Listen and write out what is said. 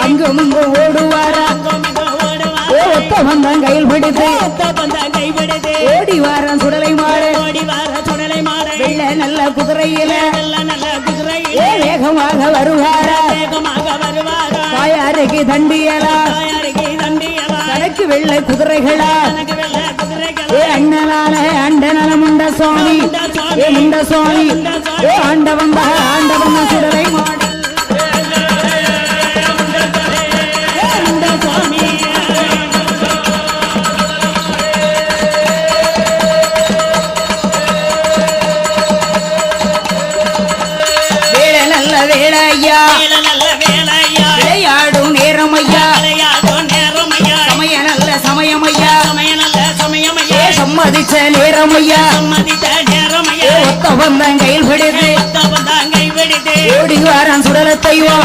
அங்கும் இங்கும் ஓடுவாரா ஒத்த வந்தான் கையில் பிடித்து ஓடி வாரம் சுடலை மாடு வெள்ள நல்ல குதிரையில வேகமாக வருவாரா தாயாருக்கு தண்டியலா தனக்கு வெள்ள குதிரைகளா அண்ணனான அண்டனல முண்ட சுவாமி முண்ட சுவாமி ஆண்டவன் ஆண்டவன் சுடலை மாடு வேளையா விளையாடும் நேரம் ஐயா சமய நல்ல சமயம் ஐயா சம்மதிச்ச நேரம் ஐயா ஒத்த வந்தான் கையில் பிடித்து ஓடி வாரான் சுடலத்தைவா